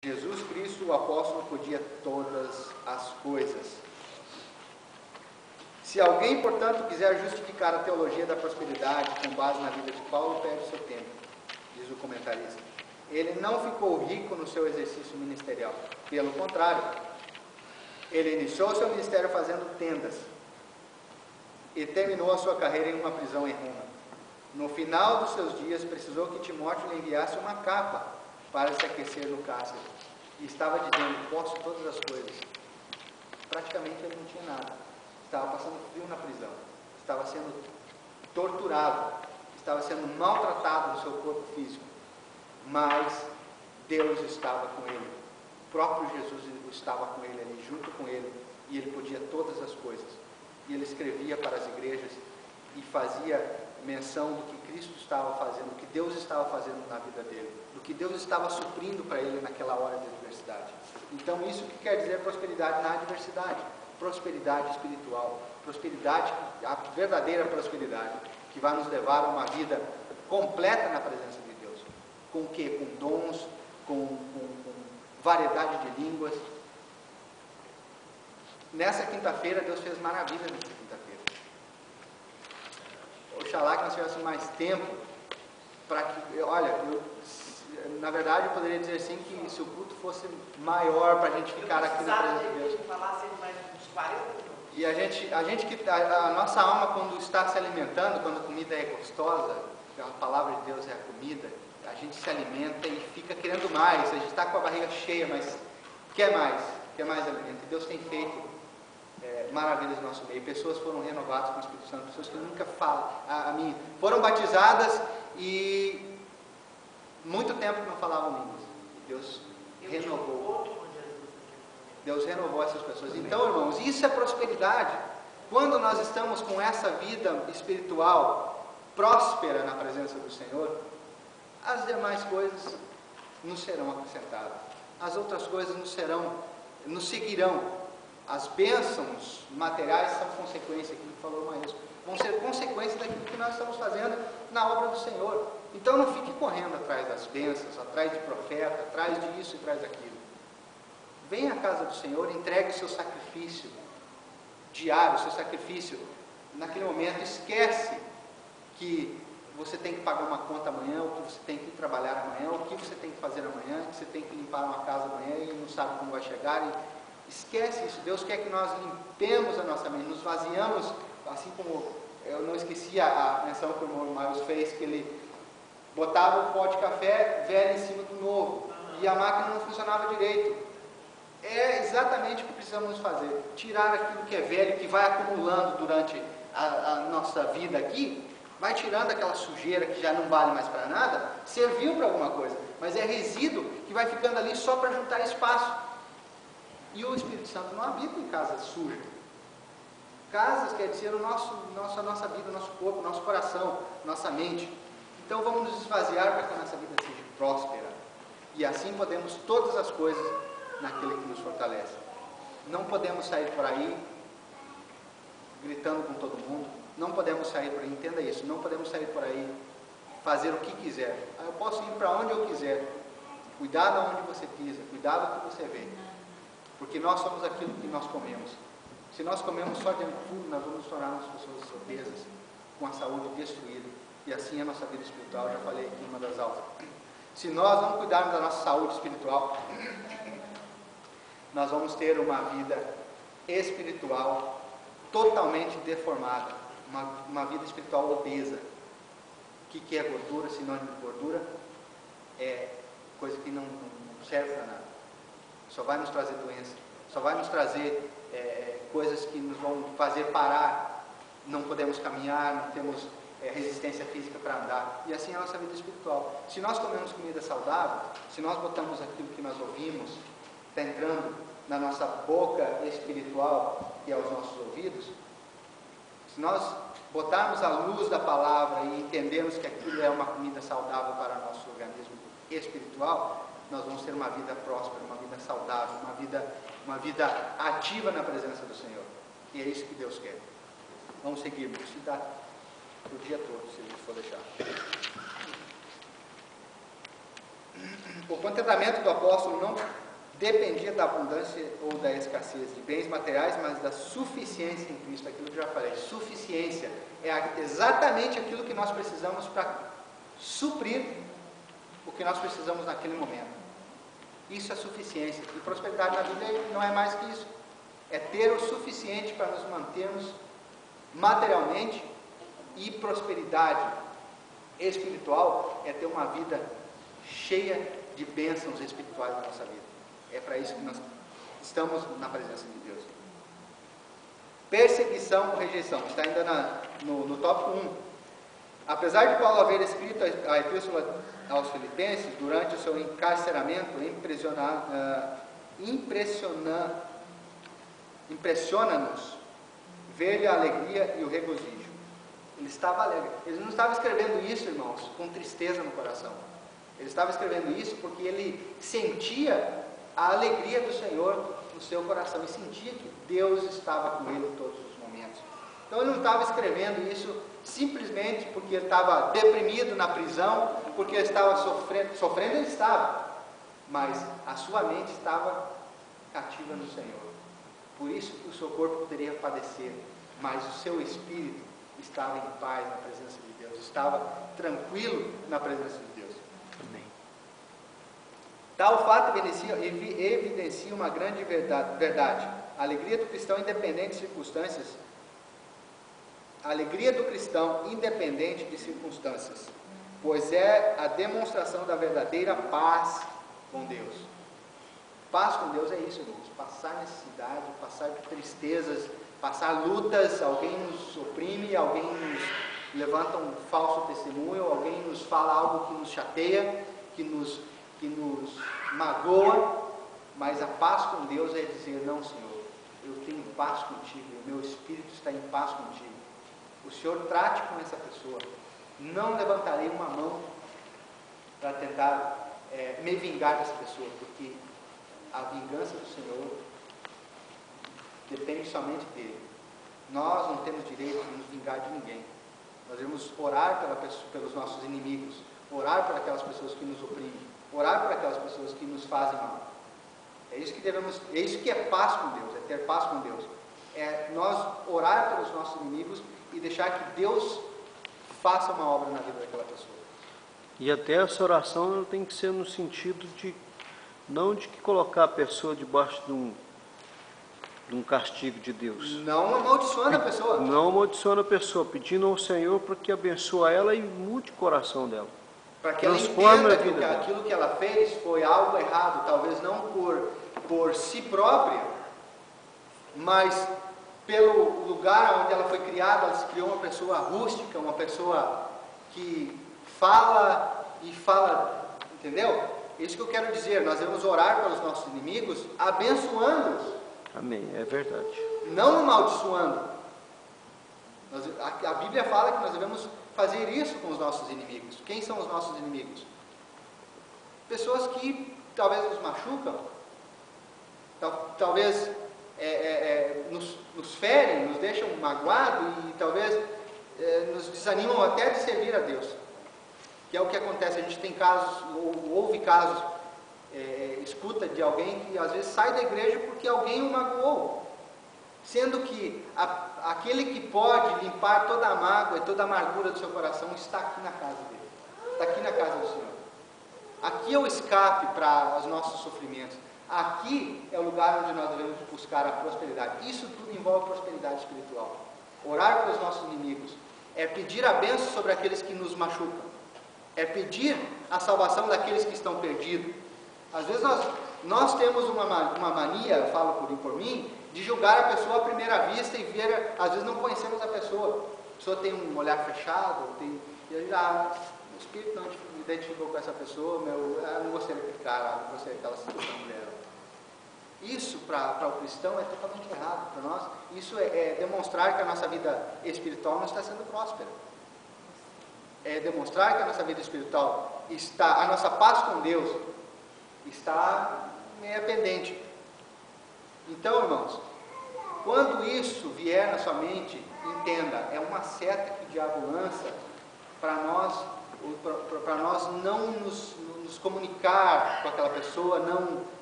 Jesus Cristo, o apóstolo, podia todas as coisas. Se alguém, portanto, quiser justificar a teologia da prosperidade com base na vida de Paulo, perde o seu tempo, diz o comentarista. Ele não ficou rico no seu exercício ministerial. Pelo contrário, ele iniciou seu ministério fazendo tendas e terminou a sua carreira em uma prisão em Roma. No final dos seus dias, precisou que Timóteo lhe enviasse uma capa para se aquecer no cárcere. E estava dizendo: posso todas as coisas. Praticamente ele não tinha nada. Estava passando frio na prisão. Estava sendo torturado. Estava sendo maltratado no seu corpo físico. Mas Deus estava com ele. O próprio Jesus estava com ele ali, junto com ele. E ele podia todas as coisas. E ele escrevia para as igrejas e fazia menção do que Cristo estava fazendo, do que Deus estava fazendo na vida dele, do que Deus estava suprindo para ele naquela hora de adversidade. Então, isso que quer dizer prosperidade na adversidade, prosperidade espiritual, prosperidade, a verdadeira prosperidade, que vai nos levar a uma vida completa na presença de Deus. Com o quê? Com dons, com variedade de línguas. Nessa quinta-feira, Deus fez maravilhas nessa quinta-feira. Oxalá que nós tivéssemos mais tempo para que, olha, na verdade eu poderia dizer assim que se o culto fosse maior para a gente ficar aqui na presença de Deus. E a nossa alma, quando está se alimentando, quando a comida é gostosa, a palavra de Deus é a comida, a gente se alimenta e fica querendo mais, a gente está com a barriga cheia, mas quer mais alimento. E Deus tem feito maravilhas no nosso meio. Pessoas foram renovadas com o Espírito Santo, pessoas que nunca falam a mim, foram batizadas e muito tempo que não falavam línguas. Deus renovou essas pessoas. Então, irmãos, isso é prosperidade. Quando nós estamos com essa vida espiritual próspera na presença do Senhor, as demais coisas nos serão acrescentadas. As outras coisas nos seguirão. As bênçãos materiais são consequência, aquilo que falou o maestro, vão ser consequência daquilo que nós estamos fazendo na obra do Senhor. Então não fique correndo atrás das bênçãos, atrás de profeta, atrás disso e atrás daquilo. Venha à casa do Senhor, entregue o seu sacrifício diário, o seu sacrifício naquele momento. Esquece que você tem que pagar uma conta amanhã, ou que você tem que ir trabalhar amanhã, ou o que você tem que fazer amanhã, que você tem que limpar uma casa amanhã e não sabe como vai chegar. Esquece isso. Deus quer que nós limpemos a nossa mente, nos vaziamos, assim como eu não esqueci a menção que o irmão Miles fez, que ele botava o pó de café velho em cima do novo, e a máquina não funcionava direito. É exatamente o que precisamos fazer, tirar aquilo que é velho, que vai acumulando durante a nossa vida aqui, vai tirando aquela sujeira que já não vale mais para nada, serviu para alguma coisa, mas é resíduo que vai ficando ali só para juntar espaço. E o Espírito Santo não habita em casas sujas. Casas quer dizer a nossa vida, o nosso corpo, o nosso coração, nossa mente. Então vamos nos esvaziar para que a nossa vida seja próspera. E assim podemos todas as coisas naquele que nos fortalece. Não podemos sair por aí gritando com todo mundo. Não podemos sair por aí, entenda isso, não podemos sair por aí fazer o que quiser. Eu posso ir para onde eu quiser. Cuidado aonde você pisa, cuidado com o que você vê. Porque nós somos aquilo que nós comemos. Se nós comemos só junk food, nós vamos nos tornar umas pessoas obesas, com a saúde destruída. E assim é a nossa vida espiritual, já falei aqui em uma das aulas. Se nós não cuidarmos da nossa saúde espiritual, nós vamos ter uma vida espiritual totalmente deformada, uma vida espiritual obesa. O que é gordura? Sinônimo de gordura é coisa que não serve para nada. Só vai nos trazer doença, só vai nos trazer coisas que nos vão fazer parar, não podemos caminhar, não temos resistência física para andar, e assim é a nossa vida espiritual. Se nós comemos comida saudável, se nós botamos aquilo que nós ouvimos, está entrando na nossa boca espiritual e aos nossos ouvidos, se nós botarmos a luz da palavra e entendermos que aquilo é uma comida saudável para o nosso organismo espiritual, nós vamos ter uma vida próspera, uma vida saudável, uma vida ativa na presença do Senhor. E é isso que Deus quer. Vamos seguir, vamos estudar o dia todo, se a gente for deixar. O contentamento do apóstolo não dependia da abundância ou da escassez de bens materiais, mas da suficiência em Cristo, aquilo que eu já falei. Suficiência é exatamente aquilo que nós precisamos para suprir o que nós precisamos naquele momento. Isso é suficiência. E prosperidade na vida não é mais que isso. É ter o suficiente para nos mantermos materialmente, e prosperidade espiritual é ter uma vida cheia de bênçãos espirituais na nossa vida. É para isso que nós estamos na presença de Deus. Perseguição ou rejeição. Está ainda no tópico 1. Apesar de Paulo haver escrito a epístola aos Filipenses, durante o seu encarceramento, impressiona-nos ver-lhe a alegria e o regozijo. Ele estava alegre. Ele não estava escrevendo isso, irmãos, com tristeza no coração. Ele estava escrevendo isso porque ele sentia a alegria do Senhor no seu coração e sentia que Deus estava com ele em todos os momentos. Então ele não estava escrevendo isso simplesmente porque ele estava deprimido na prisão, porque ele estava sofrendo ele estava, mas a sua mente estava cativa no Senhor. Por isso que o seu corpo poderia padecer, mas o seu espírito estava em paz na presença de Deus, estava tranquilo na presença de Deus. Amém. Tal fato evidencia uma grande verdade. A alegria do cristão independente de circunstâncias. A alegria do cristão independente de circunstâncias, pois é a demonstração da verdadeira paz com Deus. Paz com Deus é isso, irmãos. Passar necessidade, passar tristezas, passar lutas, alguém nos oprime, alguém nos levanta um falso testemunho, alguém nos fala algo que nos chateia, que nos magoa, mas a paz com Deus é dizer, não, Senhor, eu tenho paz contigo, o meu espírito está em paz contigo. O Senhor trate com essa pessoa. Não levantarei uma mão para tentar me vingar dessa pessoa, porque a vingança do Senhor depende somente dele. Nós não temos direito de nos vingar de ninguém. Nós devemos orar pelos nossos inimigos, orar por aquelas pessoas que nos oprimem, orar por aquelas pessoas que nos fazem mal. É isso que é paz com Deus, é ter paz com Deus. É nós orar pelos nossos inimigos e deixar que Deus faça uma obra na vida daquela pessoa. E até essa oração ela tem que ser no sentido de, não de que colocar a pessoa debaixo de um castigo de Deus. Não amaldiçoando a pessoa. Não amaldiçoando a pessoa, pedindo ao Senhor para que abençoe ela e mude o coração dela. Para que ela entenda que aquilo que ela fez foi algo errado, talvez não por si própria, mas pelo lugar onde ela foi criada. Ela se criou uma pessoa rústica, uma pessoa que fala e fala, entendeu? Isso que eu quero dizer, nós devemos orar pelos nossos inimigos, abençoando-os. Amém, é verdade. Não amaldiçoando. A Bíblia fala que nós devemos fazer isso com os nossos inimigos. Quem são os nossos inimigos? Pessoas que talvez nos machucam, talvez nos ferem, nos deixam magoados e talvez nos desanimam até de servir a Deus. Que é o que acontece. A gente tem casos, ouve casos, escuta de alguém que às vezes sai da igreja porque alguém o magoou, sendo que aquele que pode limpar toda a mágoa e toda a amargura do seu coração está aqui na casa dele, está aqui na casa do Senhor. Aqui é o escape para os nossos sofrimentos. Aqui é o lugar onde nós devemos buscar a prosperidade. Isso tudo envolve prosperidade espiritual. Orar pelos nossos inimigos é pedir a bênção sobre aqueles que nos machucam, é pedir a salvação daqueles que estão perdidos. Às vezes nós temos uma mania, eu falo por mim, de julgar a pessoa à primeira vista e ver, às vezes não conhecemos a pessoa. A pessoa tem um olhar fechado, o espírito não identificou com essa pessoa, eu não gostei daquele cara, não gostei daquela mulher. Isso para o cristão é totalmente errado para nós. Isso é demonstrar que a nossa vida espiritual não está sendo próspera. É demonstrar que a nossa vida espiritual está, a nossa paz com Deus está meio pendente. Então, irmãos, quando isso vier na sua mente, entenda, é uma seta que o diabo lança para nós não nos nos comunicar com aquela pessoa, não